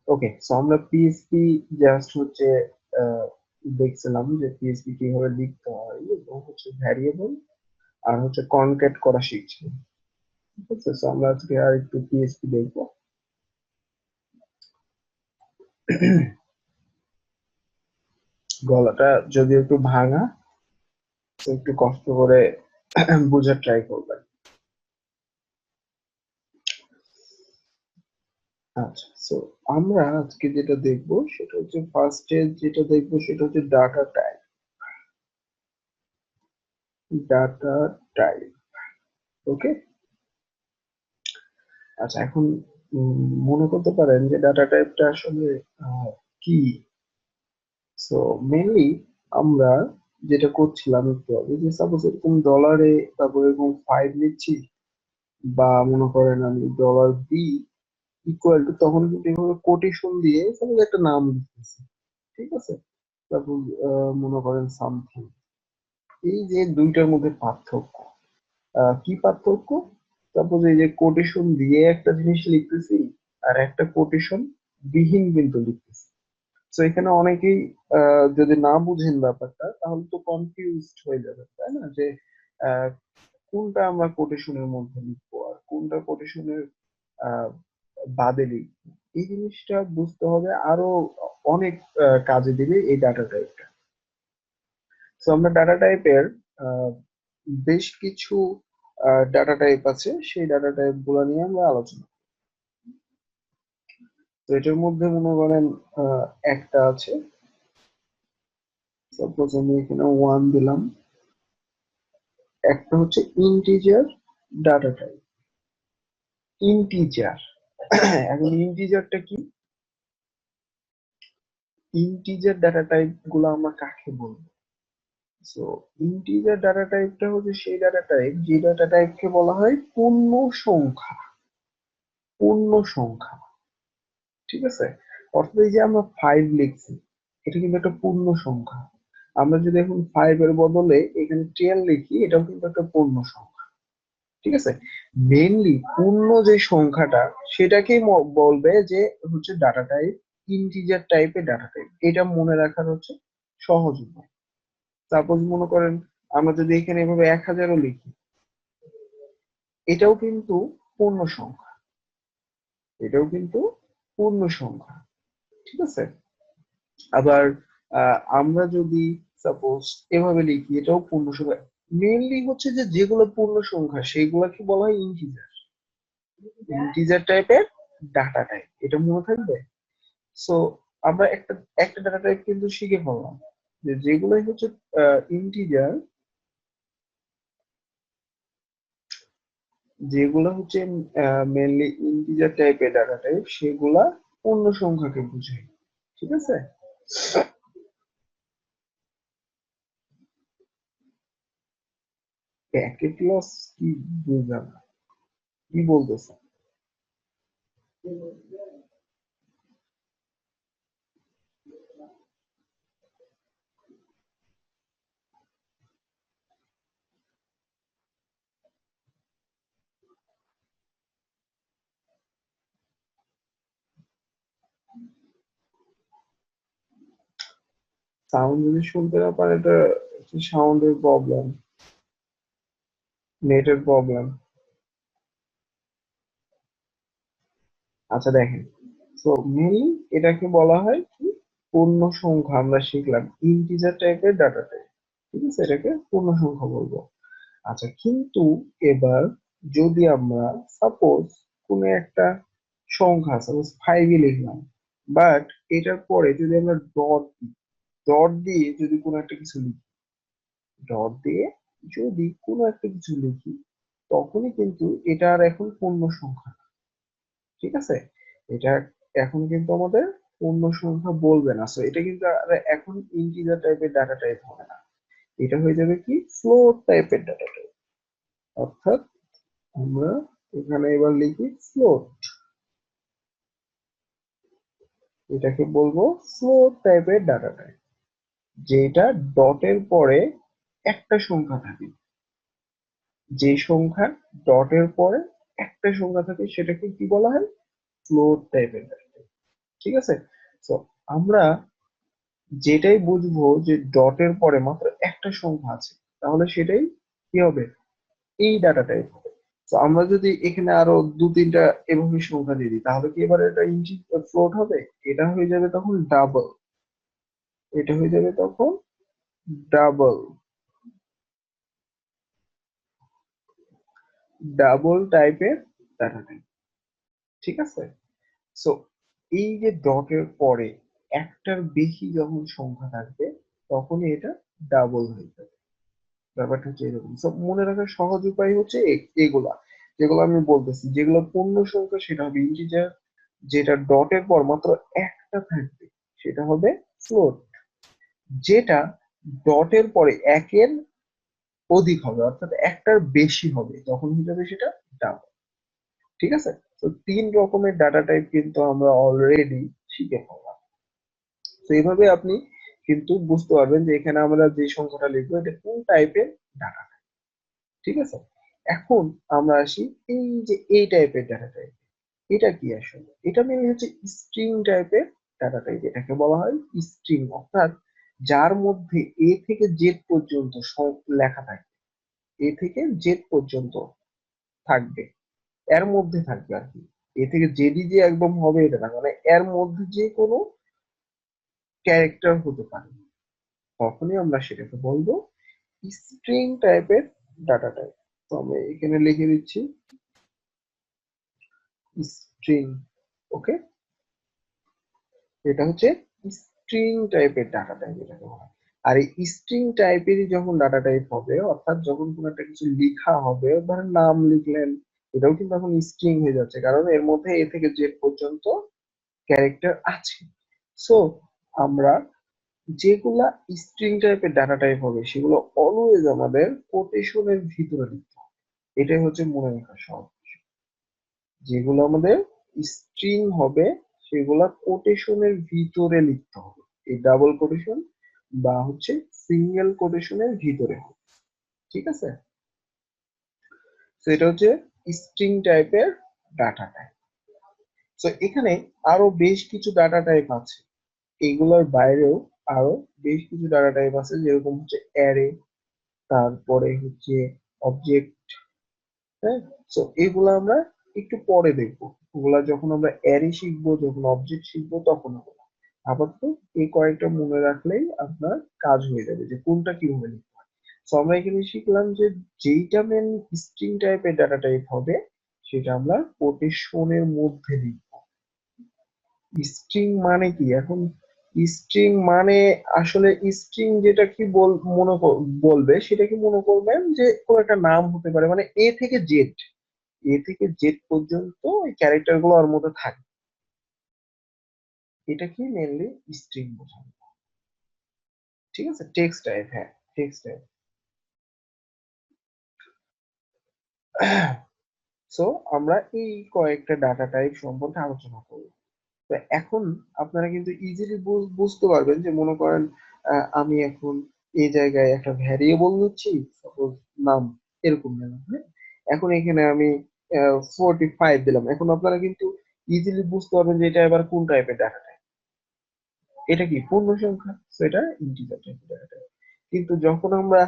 ওকে, so আমরা PHP just হচ্ছে আহ, দেখছিলাম যে পিএইচপি কিভাবে লিখতে হয় এবং হচ্ছে ভ্যারিয়েবল আর হচ্ছে কনক্যাট করা শিখছি। ঠিক আছে, সো আমরা আজকে আর একটু পিএইচপি দেখবো। গলাটা যদি একটু ভাঙা, তো একটু কষ্ট করে বোঝার ট্রাই করবেন। আচ্ছা, সো আমরা আজকে যেটা দেখবো সেটা হচ্ছে ফার্স্টে যেটা দেখবো সেটা হচ্ছে ডাটা টাইপ। ডাটা টাইপ, ওকে। আচ্ছা, এখন মনে করতে পারেন যে ডাটা টাইপটা আসলে কি। সো মেনলি আমরা যেটা করছিলাম একটু আগে, যে সাপোজ এরকম ডলারে, তারপর এরকম 5 লিখছি, বা মনে করেন আমি ডলার বি ইকুয়াল টু, তখন কিন্তু এভাবে কোটেশন দিয়ে সাপোজ একটা নাম লিখতেছি। ঠিক আছে, তারপর মনে করেন সামথিং। এই যে দুইটার মধ্যে পার্থক্য, কি পার্থক্য? তারপর এই যে কোটেশন দিয়ে একটা জিনিস লিখতেছি, আর একটা কোটেশন বিহীন কিন্তু লিখতেছি। তো এখানে অনেকেই যদি না বুঝেন ব্যাপারটা, তাহলে তো কনফিউজড হয়ে যাবে, তাই না? যে আহ, কোনটা আমরা কোটেশনের মধ্যে লিখবো আর কোনটা কোটেশনের বাদে লিখবো। এই জিনিসটা বুঝতে হবে, আরো অনেক কাজে দিবে এই ডাটা টাইপটা। তো আমরা ডাটা টাইপের বেশ কিছু ডাটা টাইপ আছে, সেই ডাটা টাইপ গুলো নিয়ে আমরা আলোচনা। তো এটার মধ্যে মনে করেন একটা আছে, সাপোজ আমি এখানে 1 দিলাম। একটা হচ্ছে ইন্টিজার ডাটা টাইপ। ইন্টিজার এখন ইন্টিজারটা কি? ইন্টিজার ডাটা টাইপ গুলো আমরা কাকে বলবো? সো ইন্টিজার ডাটা টাইপটা হচ্ছে সেই ডাটা টাইপ, যে ডাটা টাইপকে বলা হয় পূর্ণ সংখ্যা। পূর্ণ সংখ্যা, ঠিক আছে। অর্থাৎ এই যে আমরা 5 লিখছি, এটা কিন্তু একটা পূর্ণ সংখ্যা। আমরা যদি এখন 5 এর বদলে এখানে 10 লিখি, এটাও কিন্তু একটা পূর্ণ সংখ্যা। ঠিক আছে, মেইনলি পূর্ণ যে সংখ্যাটা, সেটাকেই বলবে যে হচ্ছে ডাটা টাইপ, ইন্টিজার টাইপের ডাটা টাইপ। এটা মনে রাখার হচ্ছে সহজ উপায়। সাপোজ মনে করেন আমরা যদি এখানে এভাবে 1000ও লিখি, এটাও কিন্তু পূর্ণ সংখ্যা। এটাও কিন্তু পূর্ণ সংখ্যা, ঠিক আছে। আবার আমরা যদি সাপোজ এভাবে লিখি, এটাও পূর্ণ সংখ্যা। মেইনলি হচ্ছে যে যেগুলো পূর্ণ সংখ্যা সেইগুলোকে বলা হয় ইন্টিজার। ইন্টিজার টাইপের ডাটা টাইপ, এটা মনে থাকবে। সো আমরা একটা একটা ডাটা টাইপ কিন্তু শিখে ফেললাম, যে যেগুলোই হচ্ছে ইন্টিজার, যেগুলো হচ্ছে মেনলি ইন্টিজার টাইপের ডাটা টাইপ, সেগুলা পূর্ণ সংখ্যাকে বোঝায়। ঠিক আছে, প্যাকেট লস কি? বুঝলাম না, কি বলতেছে? সাউন্ড যদি শুনতে না পারে, এটা সাউন্ডের প্রবলেম, নেটের প্রবলেম। আচ্ছা দেখেন, তো মেইনলি এটাকে বলা হয় কি? পূর্ণ সংখ্যা। আমরা শিখলাম ইন্টিজার টাইপের ডাটা টাইপ, ঠিক আছে, এটাকে পূর্ণ সংখ্যা বলবো। আচ্ছা, কিন্তু এবার যদি আমরা সাপোজ কোনো একটা সংখ্যা, সাপোজ 5 লিখলাম, বাট এটার পরে যদি আমরা ডট দিই, ডট দিয়ে যদি কোনো একটা কিছু লিখি, ডট দিয়ে যদি কোনো একটা কিছু লিখি, তখনই কিন্তু এটা আর এখন পূর্ণ সংখ্যা না। ঠিক আছে, এটা এখন কিন্তু আমাদের পূর্ণ সংখ্যা বলবে না। সো এটা কিন্তু আর এখন ইন্টিজার টাইপের ডাটা টাইপ হবে না, এটা হয়ে যাবে কি? ফ্লোট টাইপের ডাটা টাইপ। অর্থাৎ আমরা এখানে এবার লিখি ফ্লোট, এটাকে বলবো ফ্লোট টাইপের ডাটা টাইপ, যেটা ডটের পরে একটা সংখ্যা থাকে। যে সংখ্যা ডটের পরে একটা সংখ্যা থাকে, সেটাকে কি বলা হয়? ফ্লোট টাইপের ডাটা টাইপ। ঠিক আছে। তো আমরা যেটাই বুঝবো যে ডটের পরে মাত্র একটা সংখ্যা আছে, তাহলে সেটাই কি হবে, এই ডাটা টাইপ হবে। তো আমরা যদি এখানে আরো দু তিনটা এভাবে সংখ্যা দিয়ে দিই, তাহলে কি এবার এটা ফ্লোট হবে? এটা হয়ে যাবে তখন ডাবল, এটা হয়ে যাবে তখন ডাবল, ডাবল টাইপের ডাটা টাইপ। ঠিক আছে। সো এই যে ডটের পরে একটার বেশি যখন সংখ্যা থাকবে, তখনই এটা ডাবল হয়ে যাবে। ব্যাপারটা হচ্ছে এরকম। সব মনে রাখার সহজ উপায় হচ্ছে এগুলা, যেগুলো আমি বলতেছি, যেগুলো পূর্ণ সংখ্যা সেটা হবে ইন্টিজার, যেটা ডটের পর মাত্র একটা থাকবে সেটা হবে ফ্লোট, যেটা ডটের পরে একের অধিক হবে অর্থাৎ একটার বেশি হবে তখন হয়ে যাবে সেটা ডাবল। ঠিক আছে। তো তিন রকমের ডাটা টাইপ কিন্তু আমরা অলরেডি শিখে ফেললাম। তো এইভাবে আপনি কিন্তু বুঝতে পারবেন যে এখানে আমরা যে সংখ্যাটা লিখবো এটা কোন টাইপের ডাটা। ঠিক আছে। এখন আমরা আসি এই যে এই টাইপের ডাটা টাইপ, এটা কি আসলে? এটা মেনলি হচ্ছে স্ট্রিং টাইপের ডাটা টাইপ। এটাকে বলা হয় স্ট্রিং, অর্থাৎ যার মধ্যে এ থেকে জেড পর্যন্ত সব লেখা থাকে, এ থেকে জেড পর্যন্ত থাকবে, এর মধ্যে থাকবে আর কি। এ থেকে জেডই যে একদম হবে এটা না, মানে এর মধ্যে যে কোনো ক্যারেক্টার হতে পারে, তখনই আমরা সেটাকে বলবো স্ট্রিং টাইপের ডাটা টাইপ। তো আমরা এখানে লিখে দিচ্ছি স্ট্রিং। ওকে, এটা হচ্ছে স্ট্রিং টাইপের ডাটা টাইপ এটাকে বলা হয়। আর এই স্ট্রিং টাইপেরই যখন ডাটা টাইপ হবে, অর্থাৎ যখন কোনো একটা কিছু লেখা হবে, ধরেন নাম লিখলেন, এটাও কিন্তু এখন স্ট্রিং হয়ে যাচ্ছে, কারণ এর মধ্যে এ থেকে জেড পর্যন্ত ক্যারেক্টার আছে। সো আমরা যেগুলা স্ট্রিং টাইপের ডাটা টাইপ হবে সেগুলো অলওয়েজ আমাদের কোটেশনের ভিতরে লিখতে হবে। এটাই হচ্ছে মনে রাখার সহজ বিষয়। যেগুলো আমাদের স্ট্রিং হবে সেগুলা কোটেশনের ভিতরে লিখতে হবে, এই ডাবল কোটেশন বা হচ্ছে সিঙ্গেল কোটেশনের ভিতরে হবে। ঠিক আছে। তো এটা হচ্ছে স্ট্রিং টাইপের ডাটা টাইপ। তো এখানে আরো বেশ কিছু ডাটা টাইপ আছে, এগুলোর বাইরেও আরো বেশ কিছু ডাটা টাইপ আছে, যেরকম হচ্ছে অ্যারে, তারপরে হচ্ছে অবজেক্ট। হ্যাঁ। তো এগুলো আমরা একটু পরে দেখবো, ওগুলা যখন আমরা অ্যারে শিখবো, যখন অবজেক্ট শিখবো তখন ওগুলো। আপাতত এই কয়েকটা মনে রাখলেই আপনার কাজ হয়ে যাবে যে কোনটা কিভাবে লিখতে হয়। তো আমরা এখানে শিখলাম যে যেইটা মেন স্ট্রিং টাইপের ডাটা টাইপ হবে সেটা আমরা কোটেশনের মধ্যে লিখবো। স্ট্রিং মানে কি এখন? স্ট্রিং মানে আসলে স্ট্রিং যেটা কি বলবে সেটা কি মনে করবেন যে কোন একটা নাম হতে পারে, মানে এ থেকে জেড, এ থেকে জেড পর্যন্ত এই ক্যারেক্টার গুলো ওর মধ্যে থাকে, এটা কি মেনলি স্ট্রিং বোঝানো। ঠিক আছে, টেক্সট টাইপ, হ্যাঁ টেক্সট টাইপ। সো আমরা এই কয়েকটা ডাটা টাইপ সম্পর্কে আলোচনা করব। তো এখন আপনারা কিন্তু ইজিলি বুঝতে পারবেন যে মনে করেন আমি এখন এই জায়গায় একটা ভ্যারিয়েবল নিচ্ছি, সাপোজ নাম, এরকম নিলাম, হ্যাঁ। এখন এখানে আমি 45 দিলাম, এখন আপনারা কিন্তু ইজিলি বুঝতে পারবেন যে এটা এবার কোন টাইপের ডাটা টাইপ। এটা কি পূর্ণ সংখ্যা, তো এটা ইন্টিজার টাইপের ডাটা টাইপ। কিন্তু যখন আমরা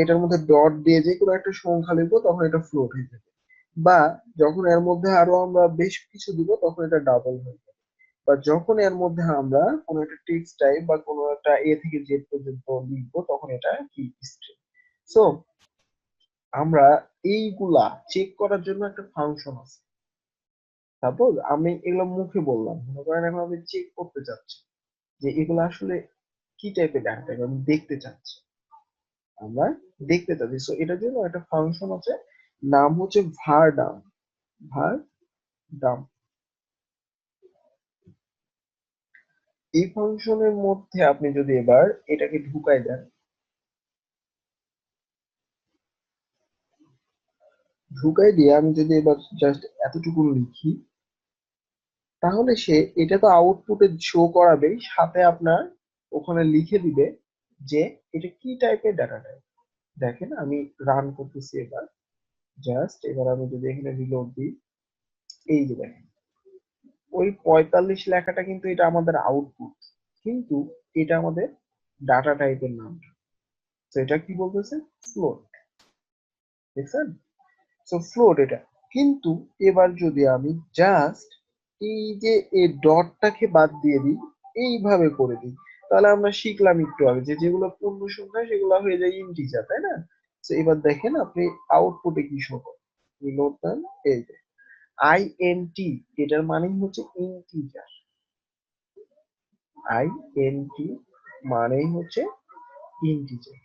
এটার মধ্যে ডট দিয়ে যে কোনো একটা সংখ্যা লিখবো তখন এটা ফ্লোট হয়ে যাবে, বা যখন এর মধ্যে আরো আমরা বেশ কিছু দিব তখন এটা ডাবল হয়ে যাবে, বা যখন এর মধ্যে আমরা কোনো একটা টেক্সট টাইপ বা কোনো একটা এ থেকে জেড পর্যন্ত লিখবো তখন এটা কি স্ট্রিং। সো আমরা এইগুলা চেক করার জন্য একটা ফাংশন আছে। সাপোজ আমি এগুলো মুখে বললাম, মনে করেন এখন আমি চেক করতে চাচ্ছি যে এগুলো আসলে কি টাইপের ডাটা টাইপ আমি দেখতে চাচ্ছি, আমরা দেখতে চাচ্ছি। সো এটার জন্য একটা ফাংশন আছে, নাম হচ্ছে var ডাম। var ডাম, এই ফাংশনের মধ্যে আপনি যদি এবার এটাকে ঢুকাই দেন, ঢুকাই দিয়ে আমি যদি এবার জাস্ট এতটুকু লিখি, তাহলে সে এটা তো আউটপুটে শো করাবেই, সাথে আপনার ওখানে লিখে দিবে যে এটা কি টাইপের ডাটা টাইপ। দেখেন আমি রান করতেছি এবার, জাস্ট এবার আমি যদি এখানে রিলোড দিই, এই যে দেখেন ওই 45 লেখাটা কিন্তু এটা আমাদের আউটপুট, কিন্তু এটা আমাদের ডাটা টাইপের নাম। তো এটা কি বলতেছে? ফ্লোট। দেখছেন? সো ফ্লোট এটা। কিন্তু এবার যদি আমি জাস্ট এই যে এই ডটটাকে বাদ দিয়ে দিই, এইভাবে করে দিই, তাহলে আমরা শিখলাম একটু আগে যে যেগুলো পূর্ণ সংখ্যা সেগুলো হয়ে যায় ইন্টিজার, তাই না? তো এবার দেখেন আপনি আউটপুটে কি শো করে। নোট দেন, এই যে আইএনটি, এটার মানেই হচ্ছে ইন্টিজার। আইএনটি মানেই হচ্ছে ইন্টিজার,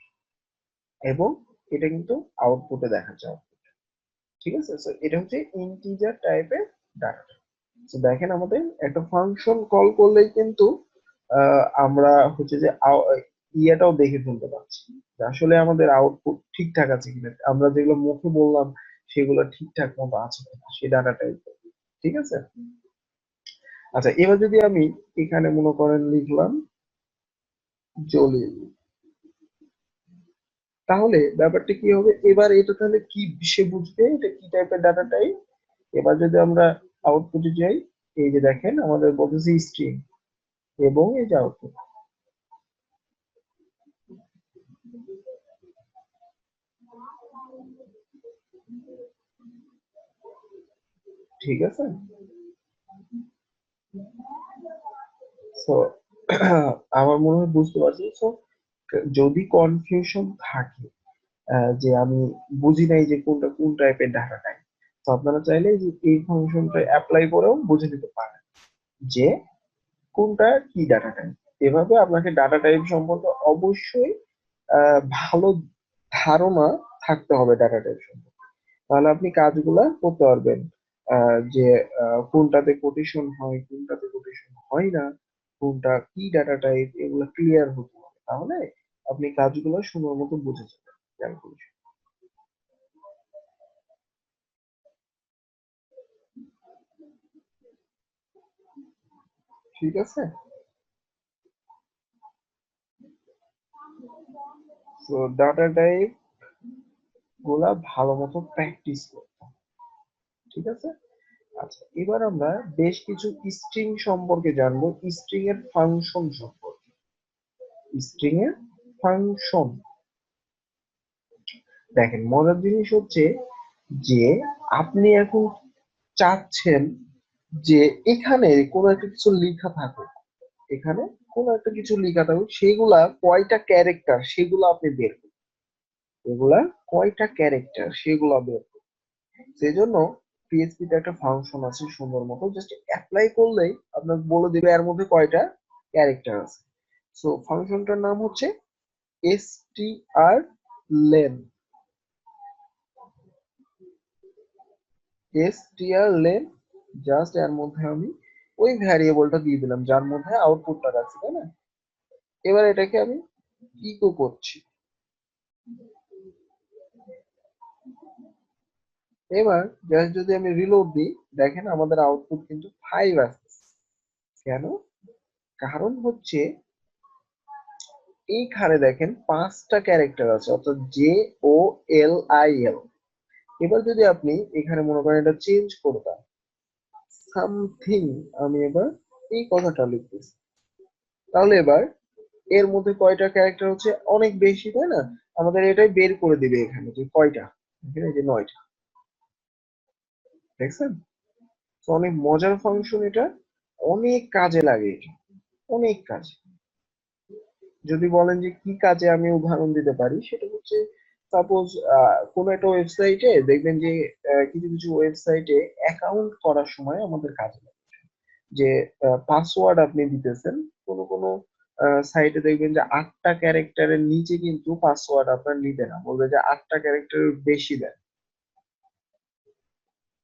এবং এটা কিন্তু আউটপুটে দেখা যায়। ঠিক আছে, সো এটা হচ্ছে ইন্টিজার টাইপের ডাটা। তো দেখেন আমাদের একটা ফাংশন কল করলেই কিন্তু আমরা হচ্ছে যে ইয়েটাও দেখে ফেলতে পারছি যে আসলে আমাদের আউটপুট ঠিকঠাক আছে কিনা, আমরা যেগুলো মুখে বললাম সেগুলো ঠিকঠাক মতো আছে কিনা সেই ডাটা টাইপ। ঠিক আছে। আচ্ছা, এবার যদি আমি এখানে মনে করেন লিখলাম জলিল, তাহলে ব্যাপারটা কি হবে? এবার এটা তাহলে কি সে বুঝবে এটা কি টাইপের ডাটা টাইপ। এবার যদি আমরা আউটপুটে যাই, এই যে দেখেন আমাদের বলতেছে স্ট্রিং, এবং এই যে আউটপুট। ঠিক আছে। সো আমার মনে হয় বুঝতে পারছি। সো যদি কনফিউশন থাকে যে আমি বুঝি নাই যে কোনটা কোন টাইপের ডাটা টাইপ, তো আপনারা চাইলে যে এই ফাংশনটা অ্যাপ্লাই করেও বুঝে নিতে পারেন যে কোনটা কি ডাটা টাইপ। এভাবে আপনাকে ডাটা টাইপ সম্পর্কে অবশ্যই ভালো ধারণা থাকতে হবে ডাটা টাইপ সম্পর্কে, তাহলে আপনি কাজগুলা করতে পারবেন। যে কোনটাতে কোটেশন হয়, কোনটাতে কোটেশন হয় না, কোনটা কি ডাটা টাইপ, এগুলো ক্লিয়ার হতে হবে, তাহলে আপনি কাজগুলো সুন্দর মতো বুঝে যাবেন ক্যালকুলেশন। ঠিক আছে। তো ডাটা টাইপ গুলা ভালো মতো প্র্যাকটিস করতে হবে। ঠিক আছে। আচ্ছা, এবার আমরা বেশ কিছু স্ট্রিং সম্পর্কে জানবো, স্ট্রিং এর ফাংশন সম্পর্কে। স্ট্রিং এর ফাংশন, দেখেন মজার জিনিস হচ্ছে যে আপনি এখন চাচ্ছেন যে এখানে কোনো একটা কিছু লেখা থাকুক, এখানে কোনো একটা কিছু লেখা থাকুক, সেগুলা কয়টা ক্যারেক্টার সেগুলো আপনি বের করুন, এগুলা কয়টা ক্যারেক্টার সেগুলো বের করুন। সেই জন্য পিএইচপি তে একটা ফাংশন আছে সুন্দর মতো, জাস্ট অ্যাপ্লাই করলেই আপনার বলে দিবে এর মধ্যে কয়টা ক্যারেক্টার আছে। সো ফাংশনটার নাম হচ্ছে str len। str len, just এর মধ্যে আমি ওই ভ্যারিয়েবলটা দিয়ে দিলাম যার মধ্যে আউটপুটটা রাখছি, তাই না? এবার এটাকে আমি ইকো করছি। এবার জাস্ট যদি আমি রিলোড দিই, দেখেন আমাদের আউটপুট কিন্তু 5 আসছে। কেন? কারণ হচ্ছে এইখানে দেখেন 5টা ক্যারেক্টার আছে, অর্থাৎ JOLIL। এবার যদি আপনি এখানে মনে করেন এটা চেঞ্জ করতাম সামথিং, আমি এবার এই কথাটা লিখতেছি, তাহলে এবার এর মধ্যে কয়টা ক্যারেক্টার হচ্ছে? অনেক বেশি, তাই না? আমাদের এটাই বের করে দিবে এখানে যে কয়টা, এখানে যে 9টা। দেখছেন? তো অনেক মজার ফাংশন এটা, অনেক কাজে লাগে এটা, অনেক কাজে। যদি বলেন যে কি কাজে আমি উদাহরণ দিতে পারি, সেটা হচ্ছে সাপোজ কোন একটা ওয়েবসাইটে দেখবেন যে কিছু কিছু ওয়েবসাইটে অ্যাকাউন্ট করার সময় আমাদের কাজে লাগে যে পাসওয়ার্ড আপনি দিতেছেন, কোন কোন সাইটে দেখবেন যে 8টা ক্যারেক্টারের নিচে কিন্তু পাসওয়ার্ড আপনার নিবে না, বলবে যে 8টা ক্যারেক্টারের বেশি দেন।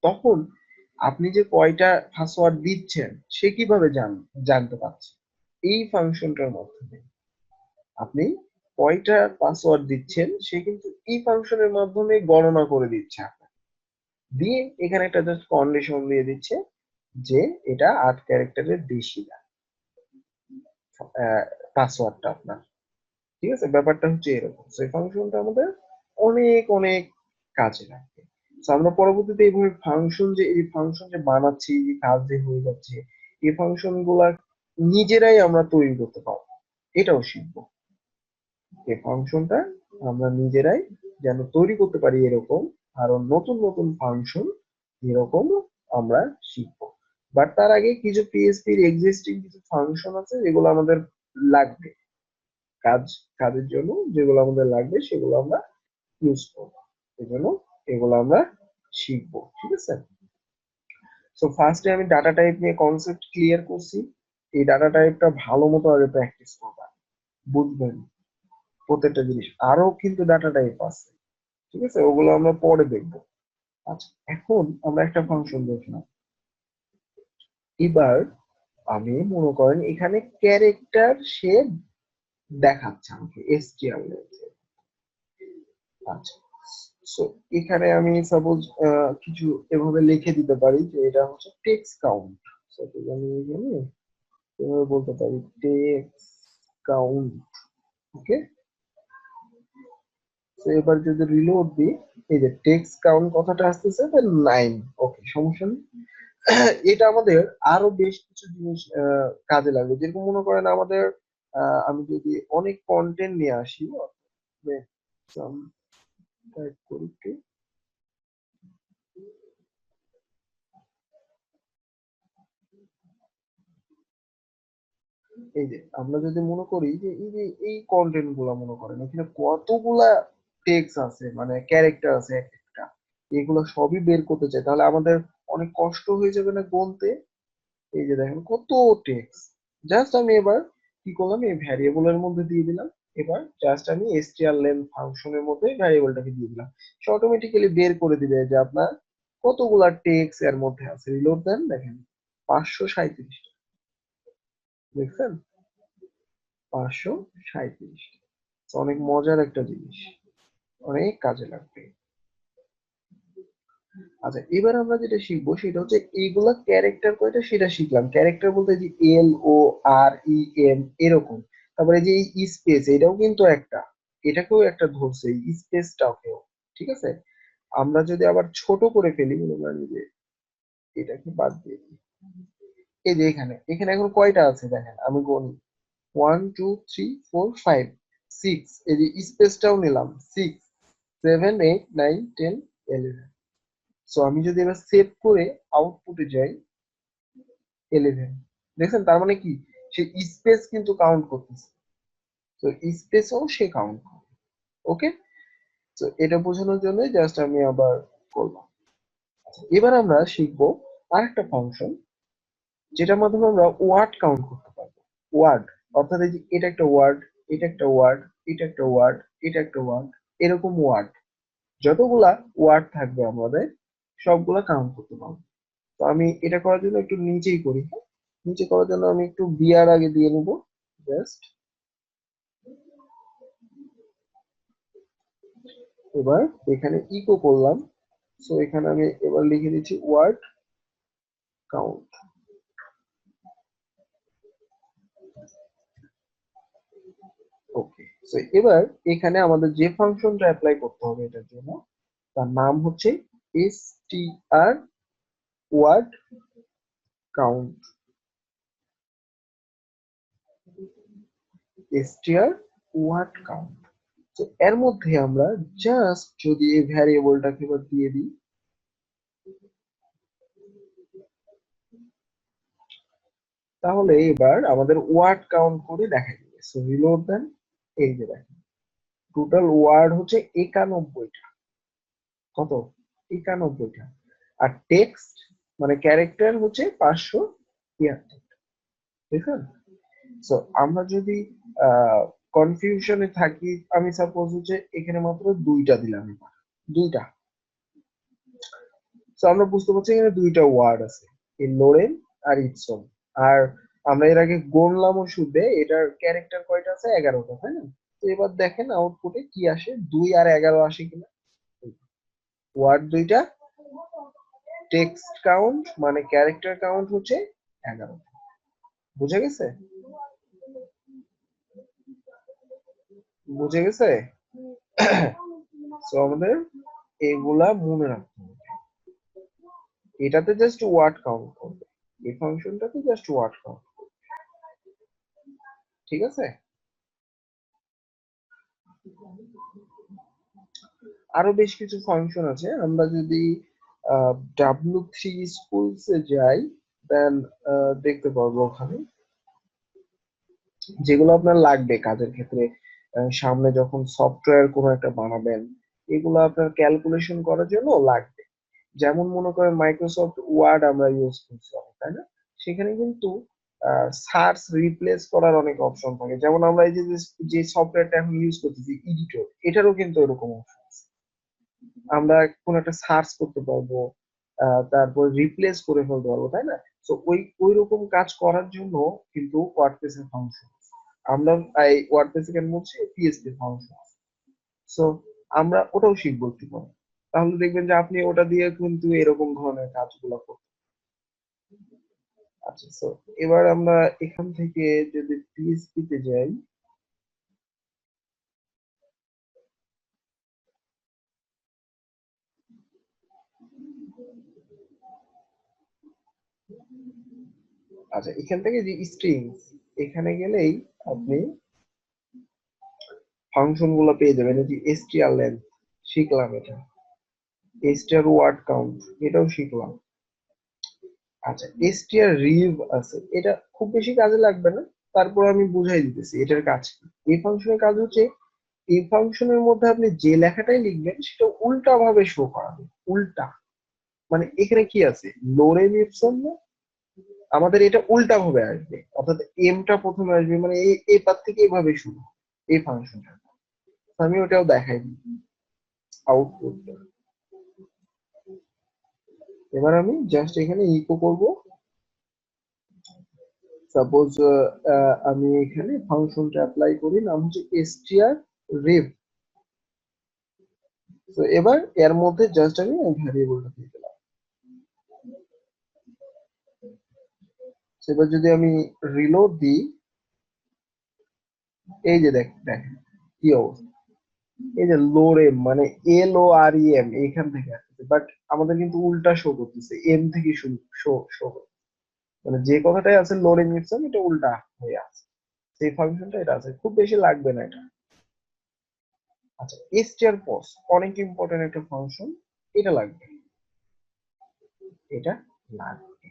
তখন আপনি যে কয়টা পাসওয়ার্ড দিচ্ছেন সে কিভাবে জানতে পারছে? এই ফাংশনটার মাধ্যমে আপনি কয়টা পাসওয়ার্ড দিচ্ছেন সে কিন্তু এই ফাংশনের মাধ্যমে গণনা করে দিচ্ছে আপনাকে, দিয়ে এখানে একটা জাস্ট কন্ডিশন দিয়ে দিচ্ছে যে এটা 8 ক্যারেক্টারের বেশি না পাসওয়ার্ডটা আপনার। ঠিক আছে, ব্যাপারটা হচ্ছে এরকম। সেই ফাংশনটা আমাদের অনেক অনেক কাজে লাগবে। আমরা পরবর্তীতে এইভাবে ফাংশন যে বানাচ্ছি, যে কাজ যে হয়ে যাচ্ছে, এই ফাংশন গুলা নিজেরাই আমরা তৈরি করতে পারবো, এটাও শিখবো। এই ফাংশনটা আমরা নিজেরাই যেন তৈরি করতে পারি, এরকম আরো নতুন নতুন ফাংশন এরকম আমরা শিখবো। বাট তার আগে কিছু পিএইচপির এক্সিস্টিং কিছু ফাংশন আছে যেগুলো আমাদের লাগবে, কাজ কাজের জন্য যেগুলো আমাদের লাগবে সেগুলো আমরা ইউজ করবো। এই জন্য এগুলো আমরা শিখবো, ঠিক আছে। সো ফার্স্টে আমি ডাটা টাইপ নিয়ে কনসেপ্ট ক্লিয়ার করছি। এই ডাটা টাইপটা ভালো মতো আগে প্র্যাকটিস করবা, বুঝবেন প্রত্যেকটা জিনিস। আরো কিন্তু ডাটা টাইপ আছে, ঠিক আছে, ওগুলো আমরা পরে দেখবো। আচ্ছা, এখন আমরা একটা ফাংশন দেখলাম। এবার আমি মনে করেন এখানে ক্যারেক্টার সে দেখাচ্ছে আমাকে এসটিআর। আচ্ছা, সো এখানে আমি সাপোজ কিছু এভাবে লিখে দিতে পারি যে এটা হচ্ছে টেক্সট কাউন্ট। সাপোজ আমি এখানে এভাবে বলতে পারি টেক্সট কাউন্ট। ওকে, তো এবার যদি রিলোড দিই, এই যে টেক্সট কাউন্ট কথাটা আসতেছে 9। ওকে, সমস্যা নেই। এটা আমাদের আরো বেশ কিছু জিনিস কাজে লাগবে। যেরকম মনে করেন আমাদের আমি যদি অনেক কন্টেন্ট নিয়ে আসি, টাইপ করি একটু। এই যে আমরা যদি মনে করি যে এই কন্টেন্ট গুলা মনে করেন এখানে কতগুলা টেক্সট আছে, মানে ক্যারেক্টার আছে এক একটা, এগুলো সবই বের করতে চাই, তাহলে আমাদের অনেক কষ্ট হয়ে যাবে না গুনতে। এই যে দেখেন কত টেক্সট। জাস্ট আমি এবার কি করলাম, এই ভ্যারিয়েবল এর মধ্যে দিয়ে দিলাম। এবার জাস্ট আমি strlen ফাংশনের মধ্যে ভ্যারিয়েবলটাকে দিয়ে দিলাম, সে অটোমেটিক্যালি বের করে দিবে যে আপনার কতগুলা টেক্সট এর মধ্যে আছে। রিলোড দেন, দেখেন 537। দেখছেন, 537। অনেক মজার একটা জিনিস, অনেক কাজে লাগবে। আচ্ছা, এবার আমরা যেটা শিখবো সেটা হচ্ছে এইগুলা ক্যারেক্টার কয়টা সেটা শিখলাম। ক্যারেক্টার বলতে যে LOREM এরকম। তারপরে যে এই স্পেস, এটাও কিন্তু একটা, এটাকেও একটা ধরছে, এই স্পেসটাকেও, ঠিক আছে। আমরা যদি আবার ছোট করে ফেলি, মনে করেন যে এটাকে বাদ দিয়ে দিই। এই যে এখানে এখানে এখন কয়টা আছে দেখেন, আমি গণি 1 2 3 4 5 6। এই যে স্পেসটাও নিলাম 6 7 8 9 10 11। সো আমি যদি এবার সেভ করে আউটপুটে যাই 11, দেখছেন তার মানে কি, সে স্পেস কিন্তু কাউন্ট করতেছে। তো স্পেসও সে কাউন্ট করে। ওকে, তো এটা বোঝানোর জন্য জাস্ট আমি আবার করলাম। আচ্ছা, এবার আমরা শিখবো আরেকটা ফাংশন যেটার মাধ্যমে আমরা ওয়ার্ড কাউন্ট করতে পারবো। ওয়ার্ড, অর্থাৎ এই যে এটা একটা ওয়ার্ড, এটা একটা ওয়ার্ড, এটা একটা ওয়ার্ড, এটা একটা ওয়ার্ড, এরকম ওয়ার্ড যতগুলা ওয়ার্ড থাকবে আমাদের সবগুলা কাউন্ট করতে পারবো। তো আমি এটা করার জন্য একটু নিচেই করি, হ্যাঁ। নিচে করার জন্য আমি একটু বিয়ার আগে দিয়ে নেবো, জাস্ট। এবার এখানে ইকো করলাম। সো এখানে আমি এবার লিখে দিচ্ছি ওয়ার্ড কাউন্ট। ওকে, সো এবার এখানে আমাদের যে ফাংশনটা অ্যাপ্লাই করতে হবে এটার জন্য, তার নাম হচ্ছে str word count. str word count. তো এর মধ্যে আমরা জাস্ট যদি এই ভ্যারিয়েবলটাকে এবার দিয়ে দিই, তাহলে এবার আমাদের ওয়ার্ড কাউন্ট করে দেখা যাবে। সো রিলোড দেন, এই যে দেখেন টোটাল ওয়ার্ড হচ্ছে 91টা। কত? 91টা। আর টেক্সট মানে ক্যারেক্টার হচ্ছে 573। দেখেন, সো আমরা যদি কনফিউশনে থাকি, আমি সাপোজ হচ্ছে এখানে মাত্র দুইটা দিলাম, এবার দুইটা। সো আমরা বুঝতে পারছি এখানে দুইটা ওয়ার্ড আছে, এই লোরেন আর ইপসন। আর আমরা এর আগে গণলামও শুদ্ধে, এটার ক্যারেক্টার কয়টা আছে, 11টা, তাই না? তো এবার দেখেন আউটপুটে কি আসে, 2 আর 11 আসে কিনা। ওয়ার্ড দুইটা, টেক্সট কাউন্ট মানে ক্যারেক্টার কাউন্ট হচ্ছে 11। বুঝে গেছে? বুঝে গেছে? তো আমাদের এগুলা মনে রাখতে হবে। এটাতে জাস্ট ওয়ার্ড কাউন্ট করবে, এই ফাংশনটাতে জাস্ট ওয়ার্ড কাউন্ট করবে। ঠিক আছে, আরো বেশ কিছু ফাংশন আছে। আমরা যদি W3 স্কুলস এ যাই, দেন দেখতে পারবো ওখানে যেগুলো আপনার লাগবে কাজের ক্ষেত্রে। সামনে যখন সফটওয়্যার কোনো একটা বানাবেন, এগুলো আপনার ক্যালকুলেশন করার জন্য লাগবে। যেমন মনে করেন মাইক্রোসফট ওয়ার্ড আমরা ইউজ করছিলাম, তাই না? সেখানে কিন্তু সার্চ রিপ্লেস করার অনেক অপশন থাকে। যেমন আমরা এই যে যে সফটওয়্যারটা এখন ইউজ করতেছি এডিটর, এটারও কিন্তু এরকম অপশন আছে। আমরা কোন একটা সার্চ করতে পারবো, তারপর রিপ্লেস করে ফেলতে পারবো, তাই না? তো ওই রকম কাজ করার জন্য কিন্তু ওয়ার্ডপ্রেসের ফাংশন, আমরা এই ওয়ার্ডপ্রেসে কেন বলছি, পিএসপি ফাংশন। সো আমরা ওটাও শিখবো একটু পরে। তাহলে দেখবেন যে আপনি ওটা দিয়ে কিন্তু এরকম ধরনের কাজগুলো করতে। আচ্ছা, সো এবার আমরা এখান থেকে যদি পিএসপি তে যাই, আচ্ছা এখান থেকে যে স্ট্রিংস, এখানে গেলেই আপনি ফাংশন গুলো পেয়ে যাবেন। এই যে str লেন্থ শিখলাম, এটা str ওয়ার্ড কাউন্ট এটাও শিখলাম। আচ্ছা str রিভ আছে, এটা খুব বেশি কাজে লাগবে না, তারপর আমি বুঝাই দিতেছি এটার কাজ কি। এই ফাংশনের কাজ হচ্ছে এই ফাংশনের মধ্যে আপনি যে লেখাটাই লিখবেন সেটা উল্টা ভাবে শো করাবে। উল্টা মানে এখানে কি আছে, লোরেন ইপসন না, আমাদের এটা উল্টা ভাবে আসবে, অর্থাৎ এমটা প্রথমে আসবে, মানে এই পার থেকে এইভাবে শুরু এই ফাংশনটা। আমি ওটাও দেখাই দিই আউটপুট। এবার আমি জাস্ট এখানে ইকো করব। সাপোজ আমি এখানে ফাংশনটা অ্যাপ্লাই করি, নাম হচ্ছে str rev। তো এবার এর মধ্যে জাস্ট আমি ভ্যারিয়েবলটা দিয়ে দিলাম। এবার যদি আমি রিলোড দিই, এই যে দেখেন কি অবস্থা, এই যে লোরেম মানে LOREM এখান থেকে আসছে, বাট আমাদের কিন্তু উল্টা শো করতেছে, এম থেকে শুরু শো শো, মানে যে কথাটাই আছে লোরেম ইপসন এটা উল্টা হয়ে আছে। সেই ফাংশনটা এটা আছে, খুব বেশি লাগবে না এটা। আচ্ছা str pos অনেক ইম্পর্টেন্ট একটা ফাংশন, এটা লাগবে, এটা লাগবে।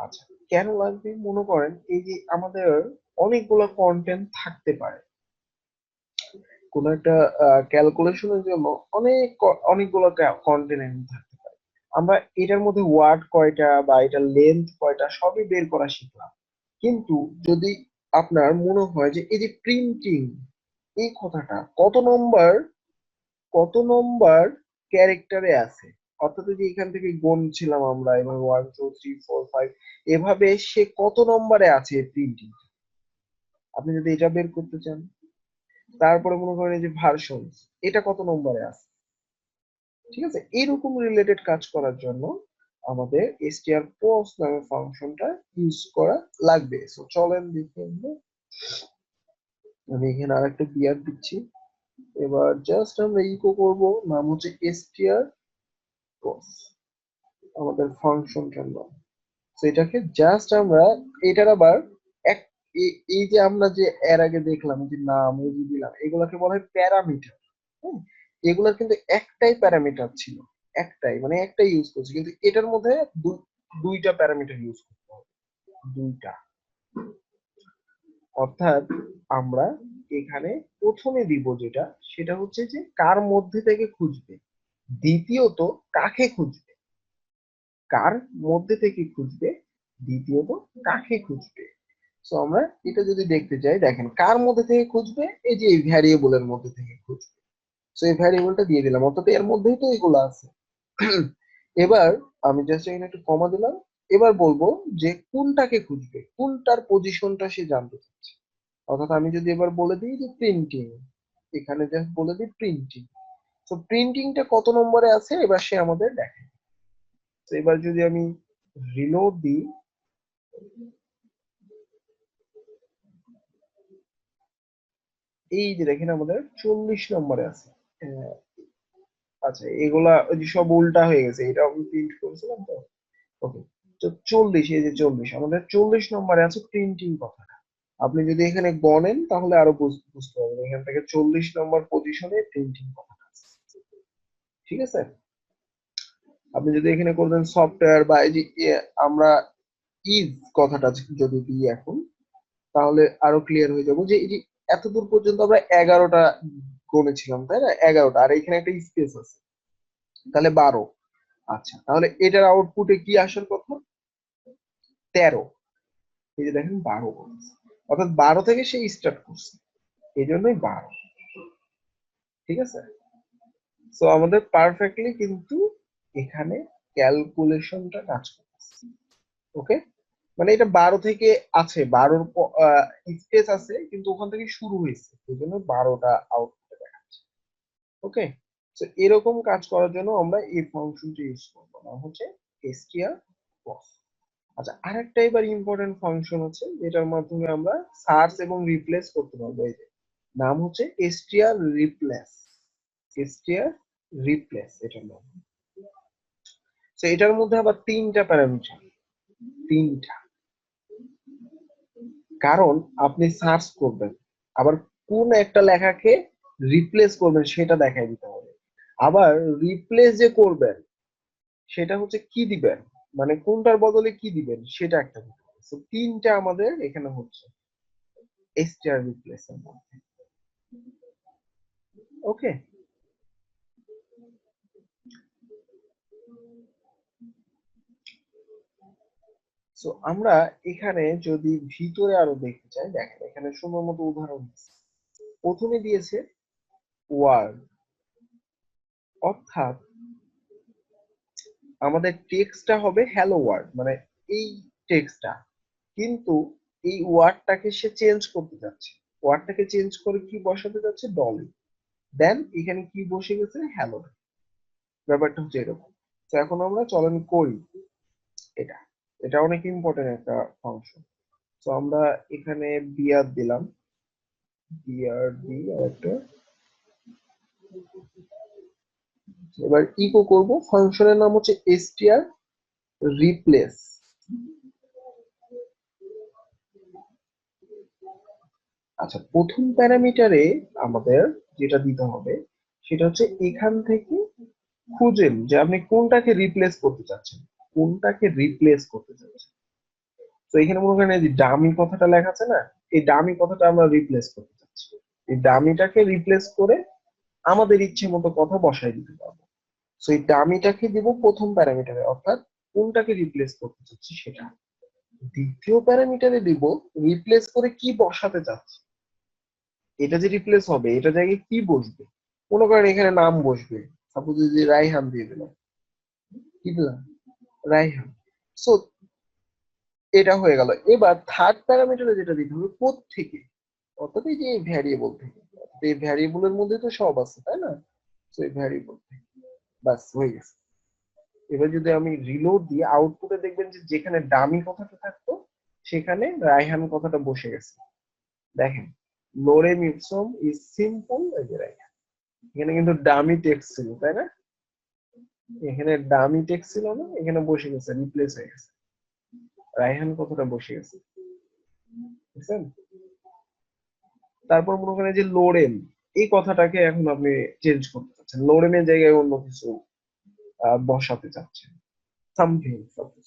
আচ্ছা কেন লাগবে, মনে করেন এই যে আমাদের অনেকগুলো কন্টেন্ট থাকতে পারে, কোন একটা ক্যালকুলেশনের জন্য অনেকগুলো কন্টেন্ট থাকতে পারে। আমরা এটার মধ্যে ওয়ার্ড কয়টা বা এটার লেন্থ কয়টা সবই বের করা শিখলাম, কিন্তু যদি আপনার মনে হয় যে এই যে প্রিন্টিং এই কথাটা কত নম্বর ক্যারেক্টারে আছে, অর্থাৎ যদি এখান থেকে গুনছিলাম আমরা এভাবে 1 2 3 4 5, এভাবে সে কত নম্বরে আছে প্রিন্টিং, আপনি যদি এটা বের করতে চান। তারপরে মনে করেন এই যে ভার্সন, এটা কত নম্বরে আছে। ঠিক আছে, এরকম রিলেটেড কাজ করার জন্য আমাদের strpost নামে ফাংশনটা ইউজ করা লাগবে। সো চলেন দেখি আমরা। আমি এখানে আরেকটা বিয়ার দিচ্ছি। এবার জাস্ট আমরা ইকো করব, নাম হচ্ছে strpost, আমাদের ফাংশনটার নাম। তো এটাকে জাস্ট আমরা এটার আবার এক এই যে আমরা যে এর আগে দেখলাম যে নাম এই যে দিলাম, এগুলাকে বলা হয় প্যারামিটার। হ্যাঁ, এগুলার কিন্তু একটাই প্যারামিটার ছিল, একটাই মানে একটাই ইউজ করছি, কিন্তু এটার মধ্যে দুইটা প্যারামিটার ইউজ করতে হবে, দুইটা। অর্থাৎ আমরা এখানে প্রথমে দিব যেটা, সেটা হচ্ছে যে কার মধ্যে থেকে খুঁজবে, দ্বিতীয়ত কাকে খুঁজবে, কার মধ্যে থেকে খুঁজবে, দ্বিতীয়ত কাকে খুঁজবে। সো আমরা এটা যদি দেখতে চাই, দেখেন কার মধ্যে থেকে খুঁজবে, এই যে এই ভ্যারিয়েবলের মধ্যে থেকে খুঁজবে। সো এই ভ্যারিয়েবলটা দিয়ে দিলাম, অর্থাৎ এর মধ্যেই তো এগুলো আছে। এবার আমি জাস্ট এখানে একটু কমা দিলাম। এবার বলবো যে কোনটাকে খুঁজবে, কোনটার পজিশনটা সে জানতে চাচ্ছে। অর্থাৎ আমি যদি এবার বলে দিই যে প্রিন্টিং, এখানে জাস্ট বলে দিই প্রিন্টিং, তো প্রিন্টিংটা কত নম্বরে আছে এবার সে আমাদের দেখে। তো এবার যদি আমি রিলোড দিই, এই যে দেখেন আমাদের 40 নম্বরে আছে। আচ্ছা এগুলা ওই যে সব উল্টা হয়ে গেছে, এটা আমি প্রিন্ট করেছিলাম তো, ওকে, তো 40, এই যে 40 আমাদের 40 নম্বরে আছে প্রিন্টিং কথাটা। আপনি যদি এখানে গণেন তাহলে আরো বুঝতে পারবেন, এখান থেকে 40 নম্বর পজিশনে প্রিন্টিং কথাটা আছে। ঠিক আছে, আপনি যদি এখানে করবেন সফটওয়্যার বা এই যে আমরা ইজ কথাটা যদি দিই এখন, তাহলে আরো ক্লিয়ার হয়ে যাবো যে এই যে এতদূর পর্যন্ত আমরা 11টা গণেছিলাম তাই না, 11টা, আর এখানে একটা স্পেস আছে, তাহলে 12। আচ্ছা, তাহলে এটার আউটপুটে কি আসার কথা? 13। এই যে দেখেন 12 বলছে, অর্থাৎ 12 থেকে সে স্টার্ট করছে, এই জন্যই 12। ঠিক আছে, তো আমাদের পারফেক্টলি কিন্তু এখানে ক্যালকুলেশনটা কাজ করছে। ওকে, মানে এটা 12 থেকে আছে, 12র স্পেস আছে কিন্তু ওখান থেকে শুরু হয়েছে, এই জন্য 12টা আউটপুট দেখাচ্ছে। ওকে, তো এরকম কাজ করার জন্য আমরা এই ফাংশনটি ইউজ করবো, নাম হচ্ছে str box। আচ্ছা, আরেকটা এবার ইম্পর্টেন্ট ফাংশন আছে যেটার মাধ্যমে আমরা সার্চ এবং রিপ্লেস করতে পারবো, এই যে নাম হচ্ছে str replace। str replace এটার নাম। তো এটার মধ্যে আবার তিনটা প্যারামিটার, তিনটা, কারণ আপনি সার্চ করবেন, আবার কোন একটা লেখাকে রিপ্লেস করবেন সেটা দেখাই দিতে হবে, আবার রিপ্লেস যে করবেন সেটা হচ্ছে কি দিবেন, মানে কোনটার বদলে কি দিবেন সেটা একটা দিতে হবে। তো তিনটা আমাদের এখানে হচ্ছে str replace এর মধ্যে। ওকে, সো আমরা এখানে যদি ভিতরে আরো দেখতে চাই, দেখেন এখানে সুন্দর মতো উদাহরণ দিয়েছে। প্রথমে দিয়েছে ওয়ার্ড, অর্থাৎ আমাদের টেক্সটটা হবে হ্যালো ওয়ার্ল্ড, মানে এই টেক্সটটা, কিন্তু এই ওয়ার্ডটাকে সে চেঞ্জ করতে যাচ্ছে, ওয়ার্ডটাকে চেঞ্জ করে কি বসাতে যাচ্ছে, ডলি, দেন এখানে কি বসে গেছে, হ্যালো। ব্যাপারটা হচ্ছে এরকম। তো এখন আমরা চলন করি এটা, এটা অনেক ইম্পর্টেন্ট একটা ফাংশন। তো আমরা এখানে বিআর দিলাম, বিআর দি আর একটা, এবার ইকো করব, ফাংশনের নাম হচ্ছে str replace। আচ্ছা, প্রথম প্যারামিটারে আমাদের যেটা দিতে হবে সেটা হচ্ছে এখান থেকে খুঁজেন যে আপনি কোনটাকে রিপ্লেস করতে চাচ্ছেন, কোনটাকে রিপ্লেস করতে চাচ্ছেন। তো এখানে মনে করেন এই যে ডামি কথাটা লেখা আছে না, এই ডামি কথাটা আমরা রিপ্লেস করতে চাচ্ছি, এই ডামিটাকে রিপ্লেস করে আমাদের ইচ্ছে মতো কথা বসাই দিতে পারবো। তো এই ডামিটাকে দিব প্রথম প্যারামিটারে, অর্থাৎ কোনটাকে রিপ্লেস করতে চাচ্ছি সেটা। দ্বিতীয় প্যারামিটারে দিব রিপ্লেস করে কি বসাতে চাচ্ছি, এটা যে রিপ্লেস হবে এটা জায়গায় কি বসবে, মনে করেন এখানে নাম বসবে, সাপোজ যদি রাইহান দিয়ে দিলাম, কি দিলাম, রাইহান। সো এটা হয়ে গেল। এবার থার্ড প্যারামিটারে যেটা দিতে হবে কোত্থেকে, অর্থাৎ এই যে ভ্যারিয়েবল থেকে, এই ভ্যারিয়েবলের মধ্যে তো সব আছে তাই না, তো এই ভ্যারিয়েবল থেকে, বাস হয়ে গেছে। এবার যদি আমি রিলোড দিয়ে আউটপুটে দেখবেন যে যেখানে ডামি কথাটা থাকতো সেখানে রাইহান কথাটা বসে গেছে। দেখেন, লোরেম ইপসম ইজ সিম্পল, এই যে রাইহান, এখানে কিন্তু ডামি টেক্সট ছিল তাই না, এখানে ডামি টেক্সট ছিল না, এখানে বসে গেছে, রিপ্লেস হয়ে গেছে, রাইহান কথাটা বসে গেছে, বুঝছেন? তারপর মনে করেন যে লোরেন, এই কথাটাকে এখন আপনি চেঞ্জ করতে চাচ্ছেন, লোরেনের জায়গায় অন্য কিছু বসাতে চাচ্ছেন, সামথিং সাপোজ।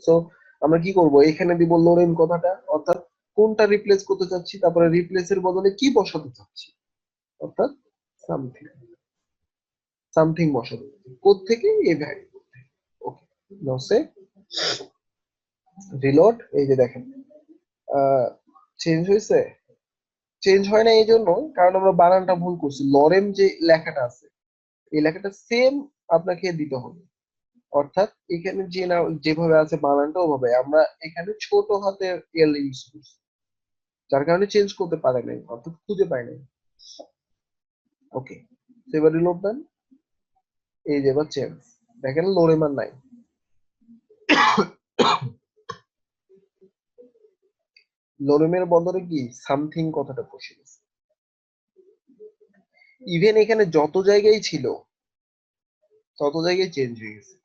সো আমরা কি করব, এখানে দিব লোরেন কথাটা, অর্থাৎ কোনটা রিপ্লেস করতে চাচ্ছি, তারপরে রিপ্লেসের বদলে কি বসাতে চাচ্ছি, অর্থাৎ সামথিং, সামথিং বসাতে চাচ্ছি, কোত্থেকে, এই ভ্যারিয়েবল থেকে। ওকে, নাও সে রিলোড, এই যে দেখেন চেঞ্জ হয়েছে, চেঞ্জ হয় না এই জন্য কারণ আমরা বানানটা ভুল করছি, লরেম যে লেখাটা আছে এই লেখাটা সেম আপনাকে দিতে হবে, অর্থাৎ এখানে যে না যেভাবে আছে বানানটা ওভাবে, আমরা এখানে ছোট হাতের এল ইউজ করছি, যার কারণে চেঞ্জ করতে পারে নাই, অর্থাৎ খুঁজে পায় নাই। ওকে, এবার রিলোড দেন, এই যে এবার চেঞ্জ, দেখেন লোরেম আর নাই, লোরেমের বদলে কি সামথিং কথাটা বসে গেছে। ইভেন এখানে যত জায়গায় ছিল তত জায়গায় চেঞ্জ হয়ে গেছে।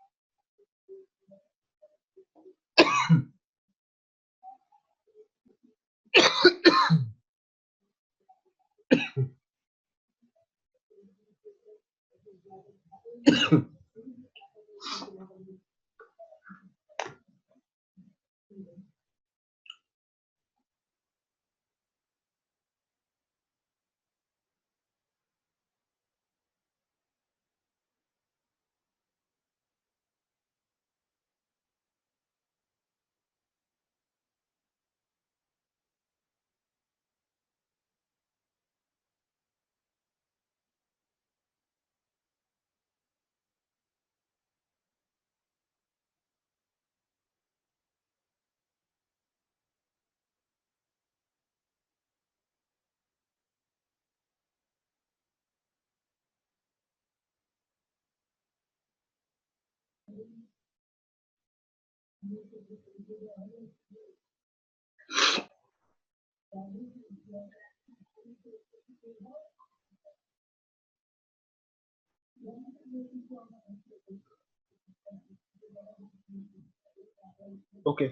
Okay.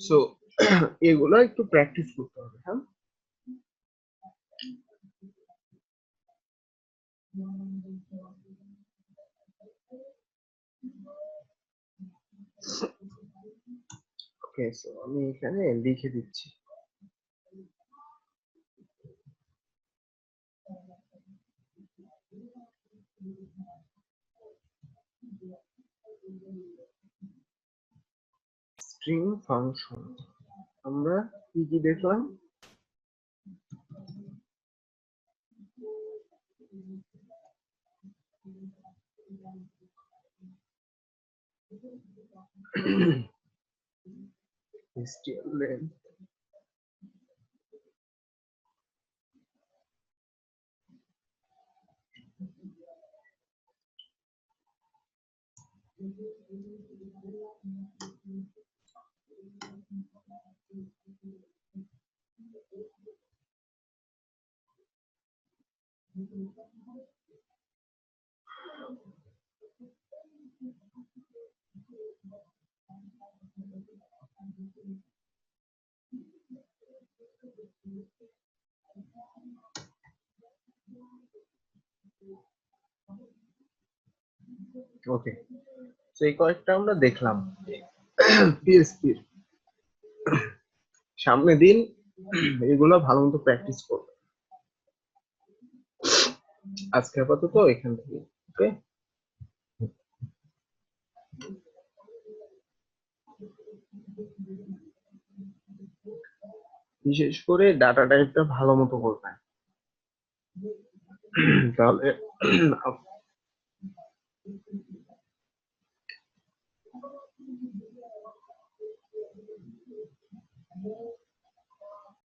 So এগুলো একটু প্র্যাকটিস করতে হবে, হ্যাঁ। ওকে, সো আমি এখানে লিখে দিচ্ছি। স্ট্রিং ফাংশন আমরা কি কি দেখলাম? HTML ওকে, তো এই কয়েকটা আমরা দেখলাম পিএসপি। সামনে দিন এগুলো ভালো মতো প্র্যাকটিস করবে। আজকে আপাতত এখান থেকে, ওকে। বিশেষ করে ডাটা টাইপটা ভালো মতো করবে, তাহলে